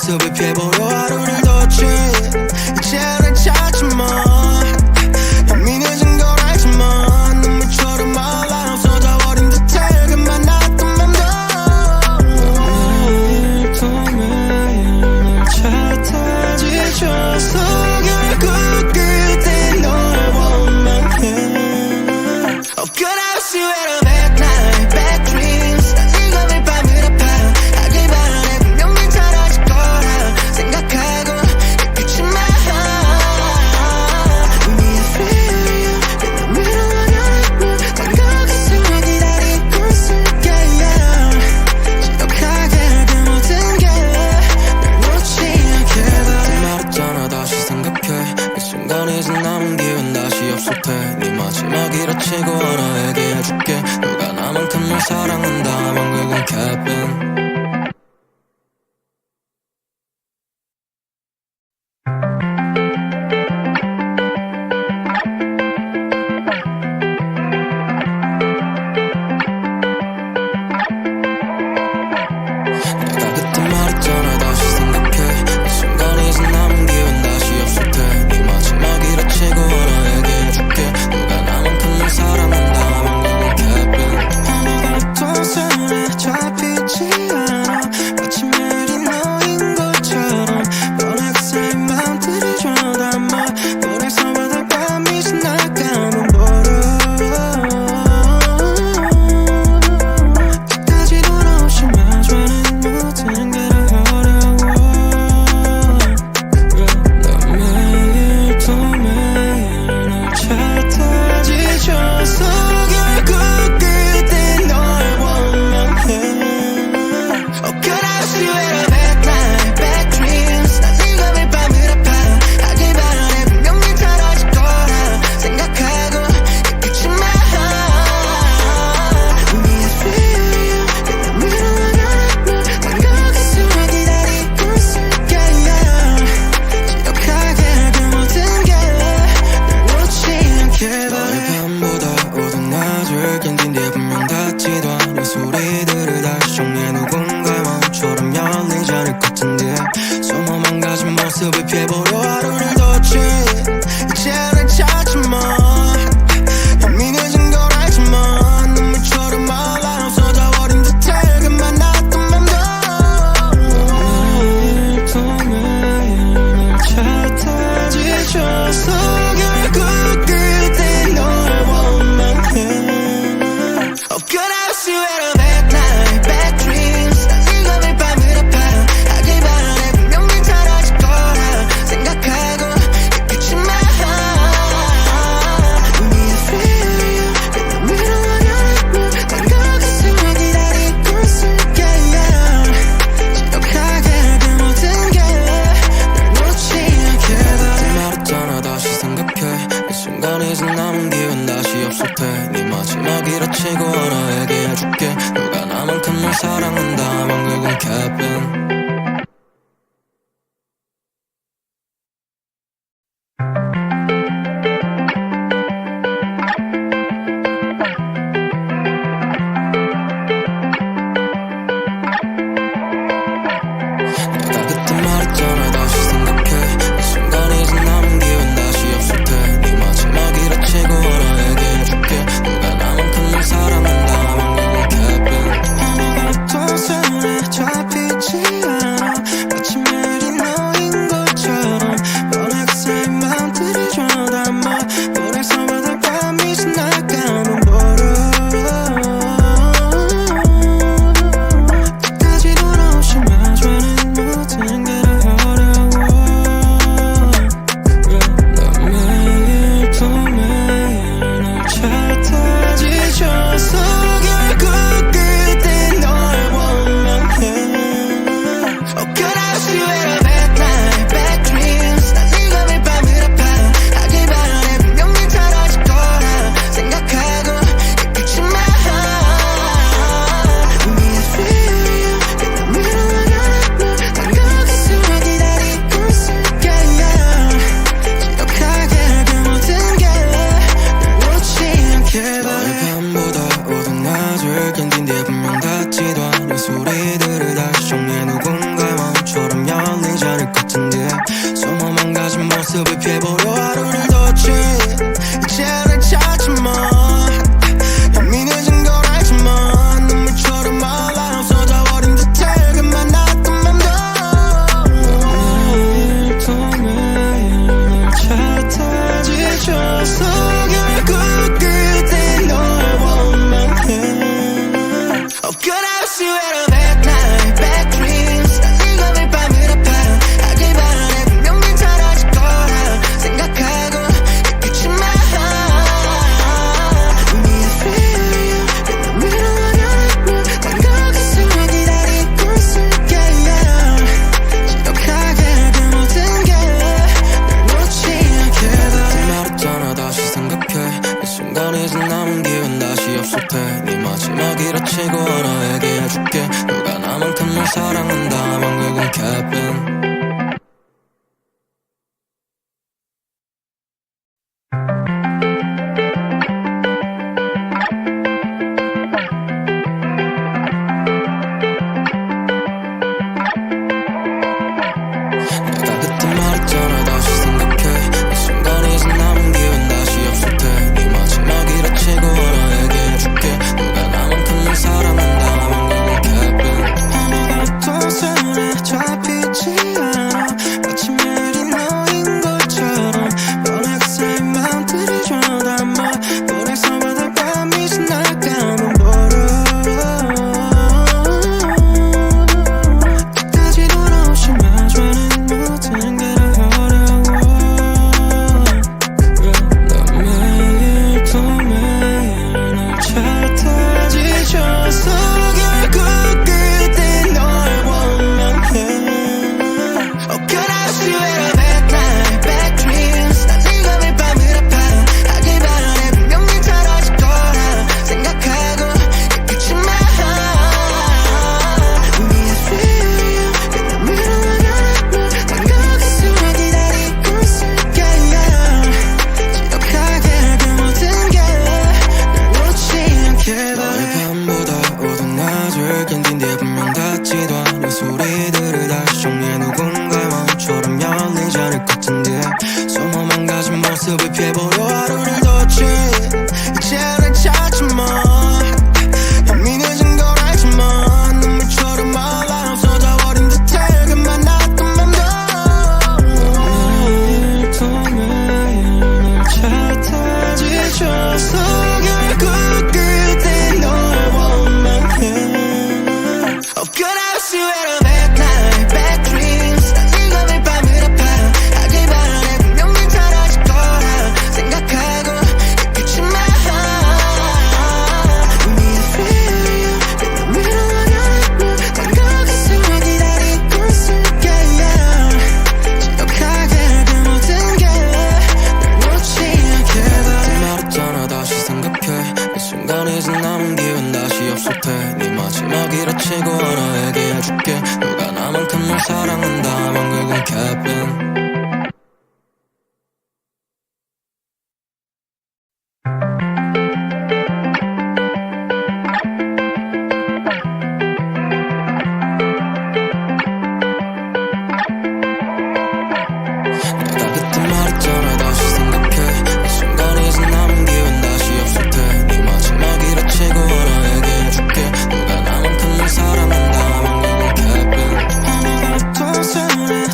모습을 피해보려 하루를 뒀지. 이제는 찾지 마. 이미 늦은 걸 알지만 눈물처럼 말라 없어져버린 듯해. 그 만났던 맘도 매일 또 매일 널 찾아 지쳐서 결국 그때 널 원망해. Oh, could I see you at a bad night, bad dreams. 난 네가 매일 밤을 아파 하길 바라네. 분명히 사라질 거라 생각하고 끝이 마. We are free, 내 맘으로 원하는 난 거기서 기다리고 있을게. 지독하게 그 모든 게 널 놓지 않게 바래. 말했잖아 다시 생각해. 이 순간에 이제 남은 기회는 다시 없을 테. 네 마지막이라 치고 하나 얘기해줄게. 누가 나만큼 널 사랑한다면 그건 Kevin. 내가 그때 말했잖아 다시 생각해. 이 순간에 이제 남은 기회는 다시 없을 테. 네 마지막이라 치고 하나 얘기해줄게. 누가 나만큼 널 사랑한다면 그건 Kevin. 아무것도 손에 잡히지 않아. 마치 매일이 너인 것처럼 너네 그 사이 맘들이 쳐담아. 물에서 바닷밤이 지나가면 버려. 끝까지 돌아오지 마주하는 모든 게 어려워. 난 매일 또 매일 널 찾아 지쳐서 결국 그때 널 원망해. Oh, could I see you at a bad night, bad dreams. 난 네가 매일 밤을 아파 하길 바라네. 분명히 사라질 거라 생각하고 끝이 마. We are free, 내 맘으로 원하는 난 거기서 기다리고 있을게. 지독하게 그 모든 게 널 놓지 않게 바래. 밤보다 오던 낮을 견딘 뒤에 분명 닿지도 않은 소리들을 다시 정리해. 누군가의 마음처럼 열리지 않을 것 같은데 소모 망가진 모습을 피해보려 하루를 뒀지. 이제는 찾지 마. 이미 늦은 걸 알지만 눈물처럼 말라 없어져버린 듯해. 그 만났던 맘도 매일 또 매일 널 찾아 지쳐서 결국 그때 널 원망해. Oh, could I see you at a bad night, bad dreams. 난 네가 매일 밤을 아파 하길 바라네. 분명히 사라질 거라 생각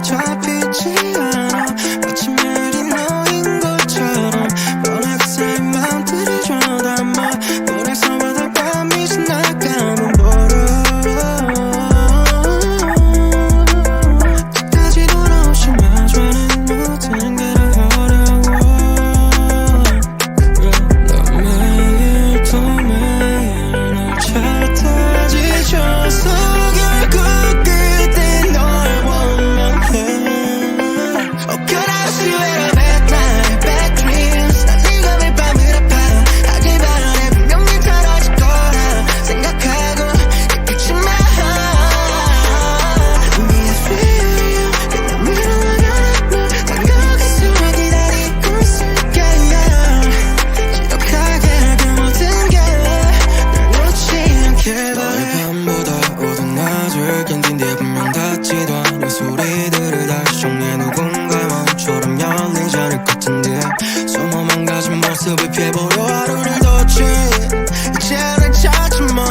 잡히지 않아 마치 매일이 너인 것처럼 뻔하게 쌓인 맘들을 줘담아 노래서 바닷밤이 지나가는 버릇 끝까지 돌아오시 마주하는 모든 게 어려워 난 매일 또 매일 널 찾아 지쳐서 결국 그때 널 원망해 Oh could I see you at a bad night, bad dreams 난 네가 매일 밤을 아파 하길 바라네 분명히 사라질 거라 생각하고 있겠지만 We feel you 그냥 밀어내는 난 거기서 기다리고 있을게 지독하게 그 모든 게 날 놓지 않게 바래 밤보다 오던 낮을 견딘 뒤에 분명 닿지도 않은 소리들을 다시 정리해 누군가의 마음처럼 열리지 않을 것 같은데 소모만 가진 모습을 피해보려 하루를 뒀지 이제 날 찾지 마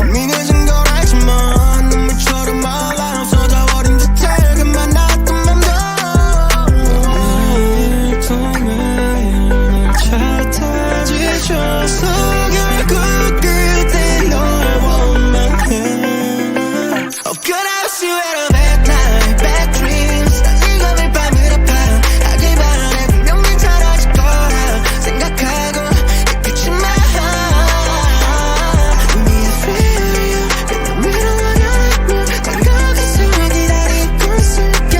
이미 늦은 걸 알지만 눈물처럼 말라 없어져버린 듯해 그만 놨던 맘도 매일 또 매일 널 찾아 지쳐서 결국 그때 널 원망해 Oh could I see you at a bad night, bad dreams 난 네가 매일 밤을 아파 하길 바라네 분명히 사라질 거라 생각하고 있겠지만 We feel you 그냥 밀어내는 난 거기서 기다리고 있을게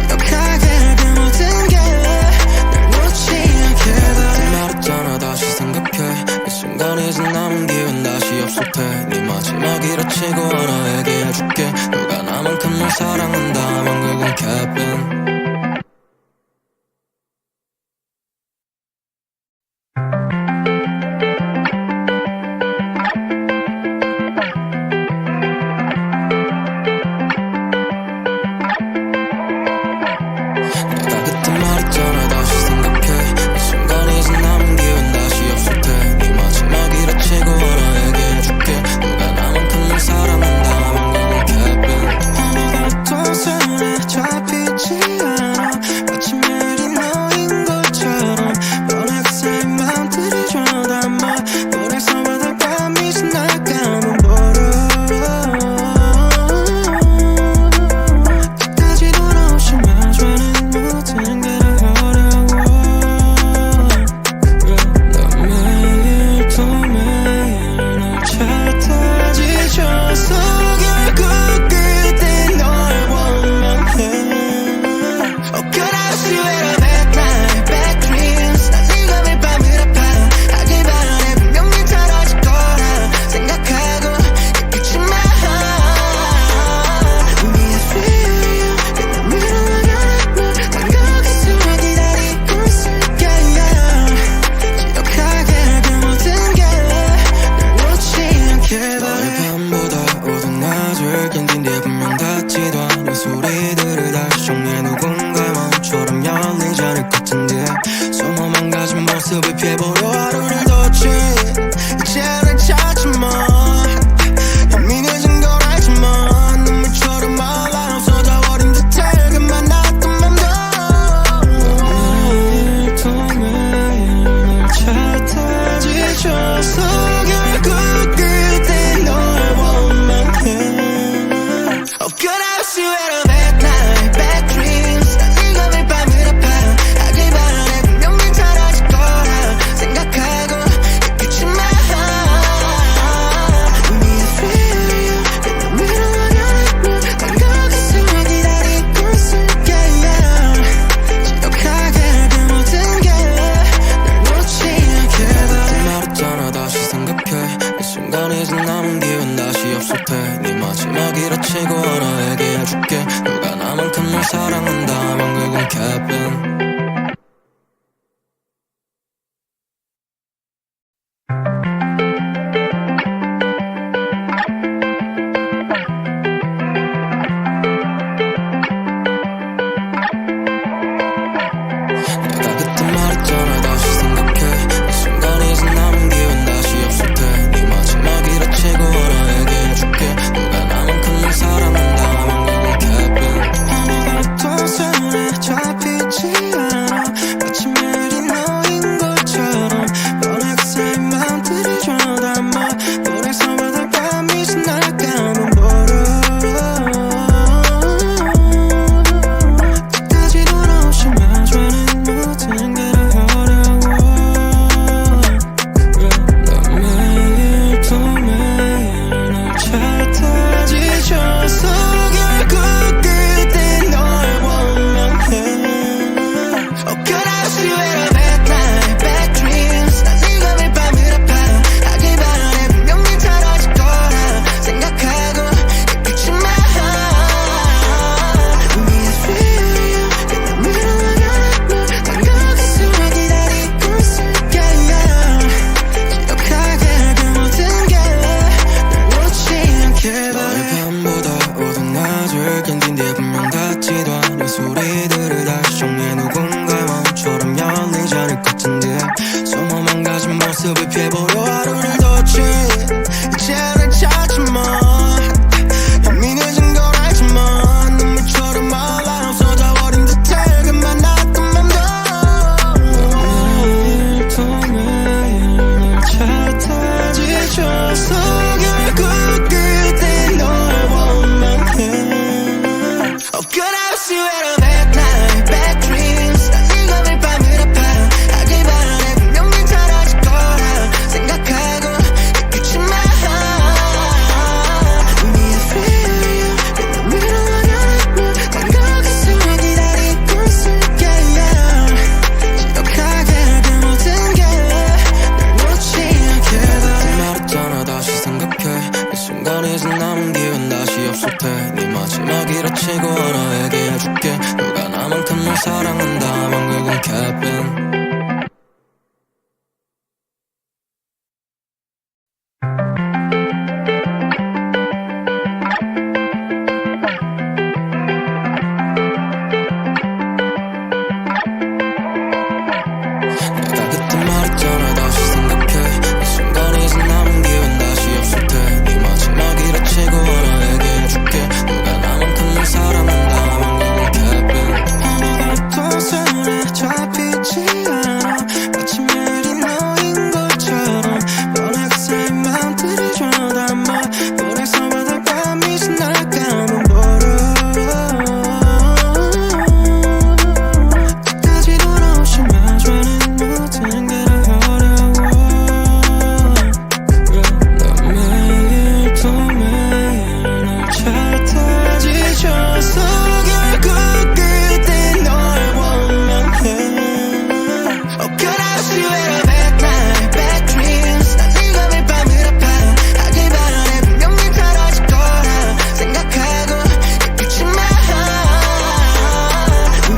지독하게 그 모든 게 날 놓지 않게 바래 말했잖아 다시 생각해 이 순간이 지금 남은 기분 다시 없을 테니 마지막이라 치고 하나 얘기해줄게 누가 나만큼 널 사랑한다면 그건 Kevin 내가 그때 말했잖아 다시 생각해 이 순간이 지금 남은 기분 다시 없을 테니 마지막이라 치고 하나 얘기해줄게 누가 나만큼 널 사랑한다면 그건 Kevin 아무것도 손에 잡히지 않아 마치 매일이 너인 것처럼 뻔하게 쌓인 맘들을 줘담아 노래서 바닷밤이 지나가는 버릇 끝까지 돌아오시 마주하는 모든 게 어려워 난 매일 또 매일 널 찾아 지쳐서 결국 그때 널 원망해 Oh could I see you at a bad night, bad dreams 난 네가 매일 밤을 아파 하길 바라네 분명히 사라질 거라 생각하고 있겠지만 We feel you 그냥 밀어내는 난 거기서 기다리고 있을게 지독하게 그 모든 게 날 놓지 않게 바래 밤보다 오던 낮을 견딘 뒤에 분명 닿지도 않은 소리들을 다시 정리해 누군가의 마음처럼 열리지 않을 것 같은데 소모만 가진 모습을 피해보려 하루를 뒀지 이제 날 찾지 마 이미 늦은 걸 알지만 눈물처럼 말라 없어져버린 듯해 그만 놨던 맘도 매일 또 매일 널 찾아 지쳐서 결국 그때 널 원망해 Oh could I see you at a bad night, bad dreams 난 네가 매일 밤을 아파 하길 바라네 분명히 사라질 거라 생각하고 있겠지만 We feel you 그냥 밀어내는 난 거기서 기다리고 있을게 지독하게 그 모든 게 날 놓지 않게 바래 말했잖아 다시 생각해 이 순간이 지금 남은 기분 다시 없을 테니 마지막이라 치고 하나 얘기해줄게 누가 나만큼 널 사랑한다면 그건 Kevin 내가 그때 말했잖아 다시 생각해 이 순간이 지금 남은 기분 다시 없을 테니 마지막이라 치고 하나 얘기해줄게 누가 나만큼 널 사랑한다면 그건 낮을 견딘 뒤에 분명 닿지도 않은 소리들을 다시 정리해 누군가의 마음처럼 열리지 않을 것 같은데 소모만 가진 모습을 피해보려 하루를 뒀지 이제 날 찾지마 이미 늦은 걸 알지만 눈물처럼 말라 없어져버린 듯해 그 만났던 맘도 매일 또 매일 널 찾아 지쳐서 결국 그때 널 원망해 Oh could I see it a bad night, bad dreams 난 네가 매일 밤을 아파 하길 바라네 분명히 사라질 거라 생각하고 있겠지만 We feel you 내 맘을 원하는 난 가슴을 기다리고 있을게 지독하게 그 모든 게 날 놓지 않게 말했잖아 다시 생각해 이 순간이 이제 남은 기회는 다시 없을 테니 마지막이라 치고 하나 얘기해줄게 누가 나만큼 널 사랑한다면 그건 Kevin 내가 그때 말했잖아 다시 생각해 이 순간이 이제 남은 기회는 다시 없을 테니 마지막이라 치고 하나 얘기해줄게 누가 나만큼 널 사랑한다면 그건 Kevin 아무것도 손에 잡히지 않아 마치 매일이 너인 것처럼 뻔하게 쌓인 맘들을 쳐다봐 모래성 바닷밤이 지나가면 모르 끝까지 돌아오지 마주하는 모든 게 어려워 난 매일 또 매일 널 찾아 지쳐서 결국 그때 널 원망해 Oh could I see it a bad night, bad dreams 난 네가 매일 밤을 아파 하길 바라네 분명히 사라질 거라 생각하고 있겠지만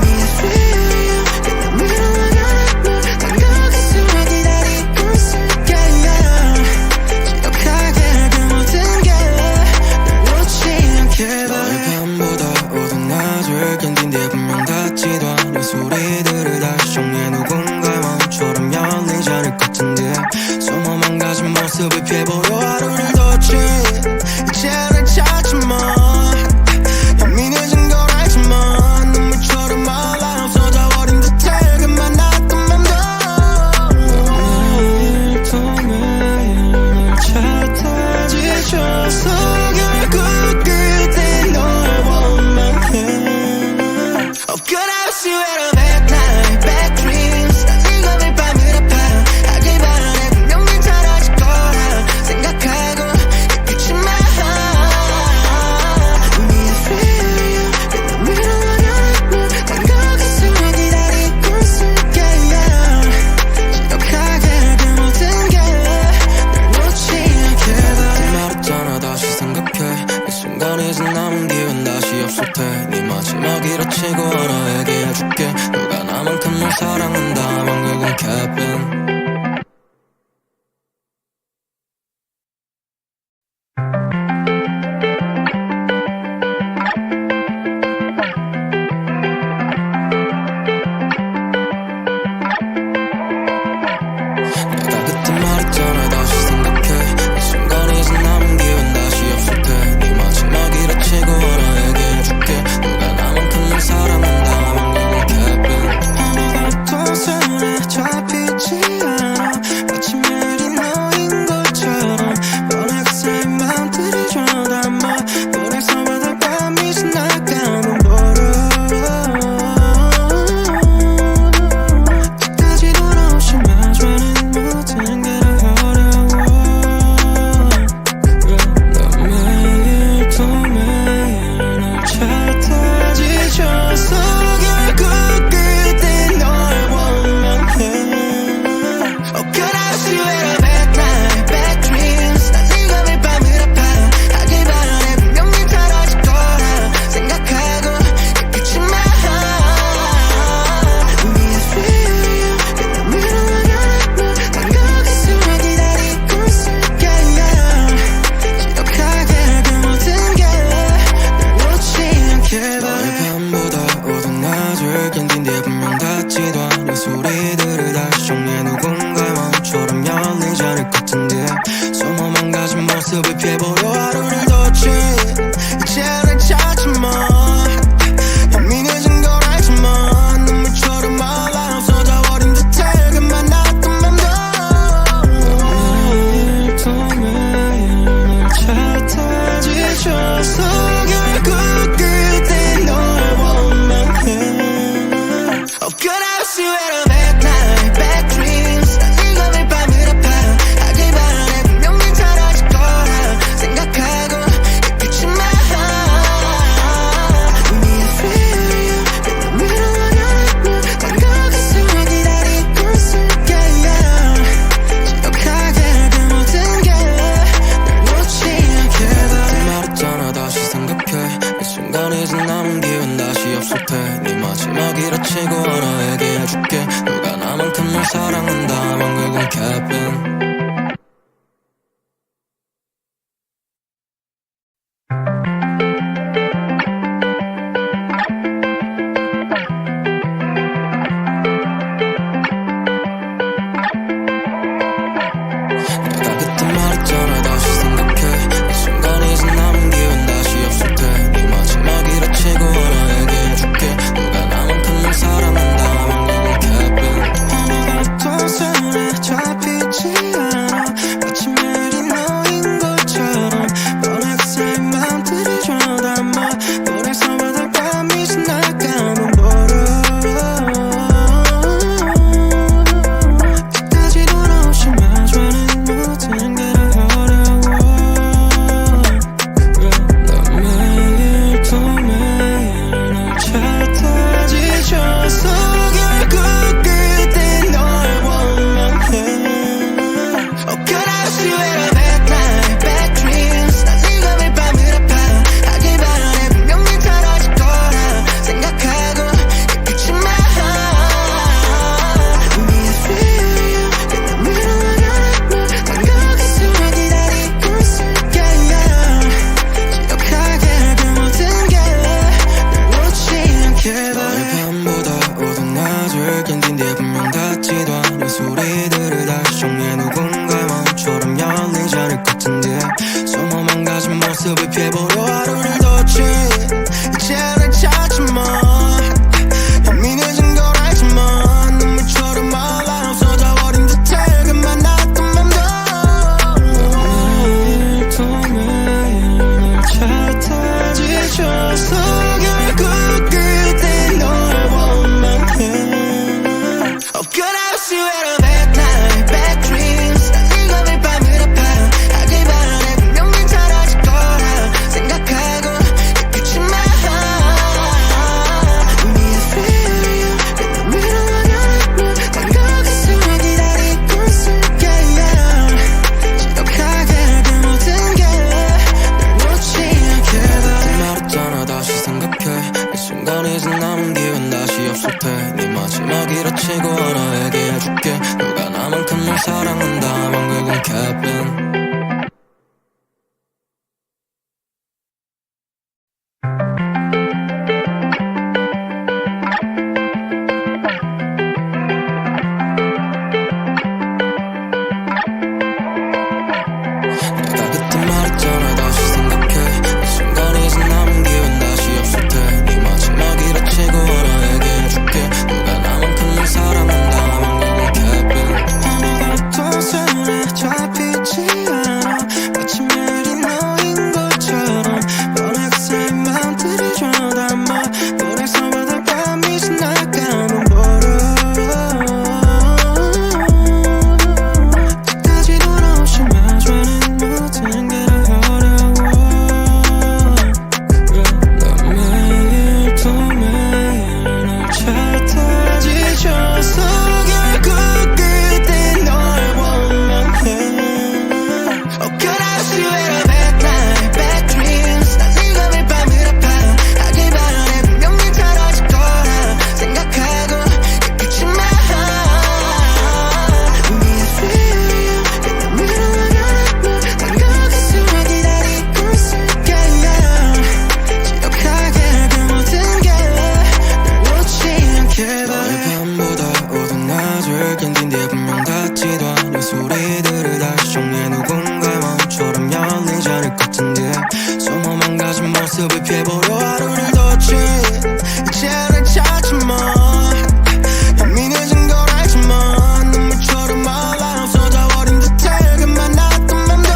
We feel you 내 맘을 원하는 난 가슴을 기다리고 있을게 지독하게 그 모든 게 날 놓지 않게 너의 밤보다 어두운 낮을 견딘 뒤에 분명 닿지도 않은 소리들을 다시 정리해 누군가의 마음처럼 열리지 않을 것 같은데 소모만 가진 모습을 피해보려 하루를 뒀지 이제 날 찾지마 이미 늦은 걸 알지만 눈물처럼 말라 없어져버린 듯해 그 만났던 맘도 매일 또 매일 널 찾아 지쳐서 결국 그때 널 원망해 Oh could I see it a bad night, bad dreams 난 네가 매일 밤을 아파 하길 바라네 분명히 사라질 거라 생각하고 있겠지만 We feel you 내 맘을 원하는 난 가슴을 기다리고 있을게 지독하게 그 모든 게 날 놓지 않게 그때 말했잖아 다시 생각해 이 순간이 이제 남은 기회는 다시 없을 테니 마지막이라 치고 하나 얘기해줄게 누가 나만큼 널 사랑한다면 그건 Kevin 내가 그때 말했잖아 다시 생각해 이 순간이 이제 남은 기회는 다시 없을 테니 마지막이라 치고 하나 얘기해줄게 누가 나만큼 널 사랑한다면 그건 Kevin 아무것도 손에 잡히지 이제 남은 기회는 다시 없을 테니 마지막이라 치고 하나 얘기해줄게. 누가 나만큼 널 사랑한다면 그건 Kevin. 내가 그때 말했잖아 다시 생각해. 이 순간이 이제 남은 기회는 다시 없을 테니 마지막이라 치고 하나 얘기해줄게. 누가 나만큼 널 사랑한다면 그건 Kevin. 아무것도 손에 잡히지 않아. 마치 매일이 너인 것처럼 뻔하게 쌓인 맘들이 줘담아. 노래서 바닷감이 지나가면 모르. 끝까지 돌아오시면 저는 모든 게 어려워. 난 매일 또 매일 널 찾아 지쳐서 결국 그때 널 원망해. Oh could I see you at a bad night, bad dreams. 난 네가 매일 밤을 아파 하길 바라네. 분명히 떨어질 거라 생각하고 끝이 마. Me I feel you 내 맘 위로 난 거기서 기다리고 있을게. 지독하게 그 모든 게 널 놓지 않게 바래. 밤보다 어두운 낮을 견딘 뒤에 분명 닿지도 않은 소리들을 다시 정리해. 누군가의 마음처럼 열리지 않을 것 같은데 소모만 가진 모습을 피해보려 하루를 뒀지. 이제 날 찾지 마. 이미 늦은 걸 알지만 눈물처럼 말라 없어져버린 듯해. 그 만났던 맘도 매일 또 매일 널 찾아 지쳐서 결국 그때 널 원망해. Oh could I see you at a bad night, bad dreams. 난 네가 매일 밤을 아파 하길 바라네. 분명히 떨어질 거라 생각하고 끝이 마. Me I feel you 내 맘 위로 난 거기서 기다리고 있을게. 지독하게 그 모든 게 널 놓지 않게 바래. 말했잖아 다시 생각해. 이 순간이 이제 남은 기회는 다시 없을 테니 마지막이라 치고 하나 얘기해줄게. 누가 나만큼 널 사랑한다면 그건 Kevin. 내가 그때 말했잖아 다시 생각해. 이 순간이 이제 남은 기회는 다시 없을 테니 마지막이라 치고 하나 얘기해줄게. 누가 나만큼 널 사랑한다면 그건 Kevin. 아무것도 손에 잡히지 않아. 마치 매일이 너인 것처럼 뻔하게 쌓인 맘들이 줘담아. 노래서 바닷감이 지나가면 모르. 끝까지 돌아오시면 저는 모든 게 어려워. 난 매일 또 매일 널 찾아 지쳐서 결국 그때 널 원망해. Oh could I see you at a bad night, bad dreams. 난 네가 매일 밤을 아파 하길 바라네. 분명히 떨어질 거라 생각하고 끝이 마. Me I feel you 내 맘 위로 난 거기서 기다리고 있을게. 지독하게 그 모든 게 널 놓지 않게 바래. 밤보다 어두운 낮을 견딘 뒤에 분명 닿지도 않은 소리들을 다시 정리해. 누군가의 마음처럼 열리지 않을 것 같은데 소모만 가진 모습을 피해보려 하루를 뒀지. 이제 날 찾지 마. 이미 늦은 걸 알지만 눈물처럼 말라 없어져버린 듯해. 그 만났던 맘도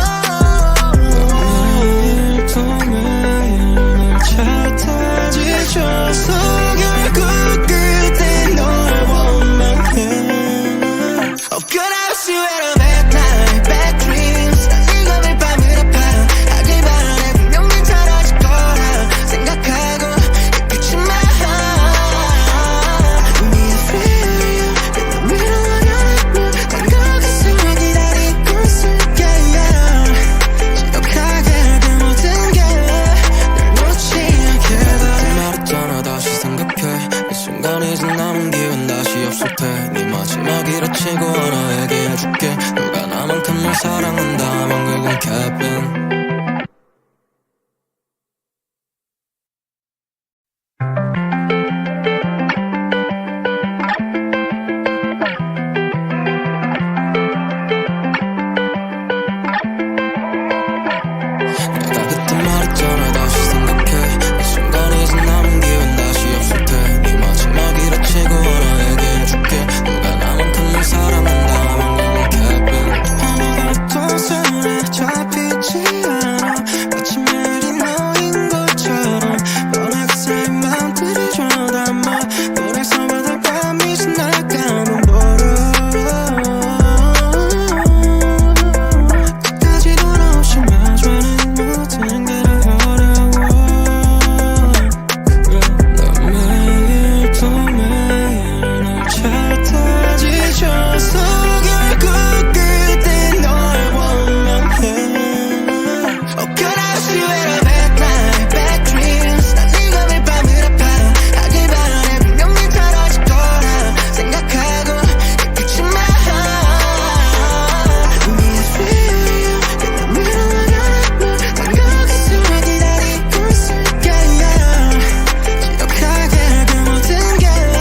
매일 또 매일 널 찾아 지쳐서 결국 그때 널 원망해. Oh could I see you at a bad night, bad dreams. 난 네가 매일 밤을 아파 하길 바라네. 분명히 떨어질 거라 생각하고 끝이 마. Me I feel you 내 맘 위로 난 거기서 기다리고 있을게. 지독하게 그 모든 게 널 놓지 않게 바래. 네 마지막이라 치고 하나 얘기해줄게 누가 나만큼 널 사랑한다면 그건 Kevin 내가 그때 말했잖아 다시 생각해 이 순간에 이제 남은 기회는 다시 없을 테네 마지막이라 치고 하나 얘기해줄게 누가 나만큼 널 사랑한다면 그건 Kevin 아무것도 손에 잡히지 않아 마치 매일이 너인 것처럼 변하게 새 맘들이 쳐담아 노래서 바닷밤이 지나가면 버려 끝까지 돌아오신 마주하는 모든 게 어려워 난 매일 또 매일 널 찾아 지쳐서 결국 그때 널 원망해 Oh could I see you in a bad night, bad dreams 난 네가 매일 밤을 아파하길 바라네 분명히 떨어질 거라 생각하고 있겠지만 We feel you in the middle of your night 난 거기서 기다리고 있을게 기억하게 그 모든 게 날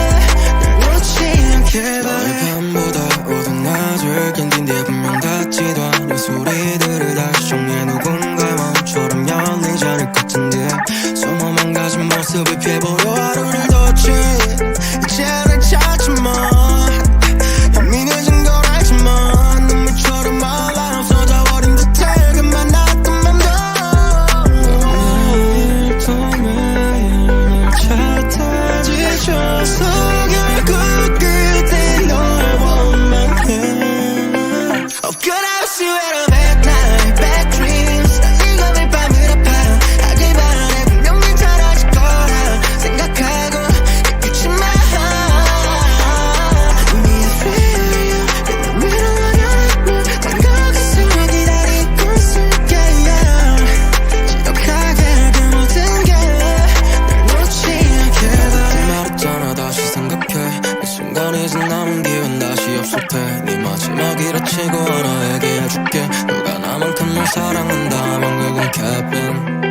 놓지 않게 바래 밤보다 오던 낮을 견딘 뒤에 분명 닿지도 않은 소리들을 다시 정리해 누군가의 마음처럼 열리지 않을 것 같은데 소모 망가진 모습을 피해보려 하루를 뒀지 이제 날 찾지 마 이미 늦은 걸 알지만 눈물처럼 말라 없어져버린 듯해 그 만났던 맘도 매일 또 매일 널 찾아 지쳐서 결국 그때 널 원망해 Oh could I see you at a bad night, bad dreams 난 네가 매일 밤을 아파하길 바라네 분명히 떨어질 거라 생각하고 있겠지만 We feel you in the middle of your night 난 거기서 기다리고 있을게 기억하게 그 모든 게 날 놓지 않게 바래 말했잖아 다시 생각해 이 순간에 이제 남은 기회는 다시 없을 테네 마지막이라 치고 하나 얘기해줄게 누가 나만큼 널 사랑한다면 그건 Kevin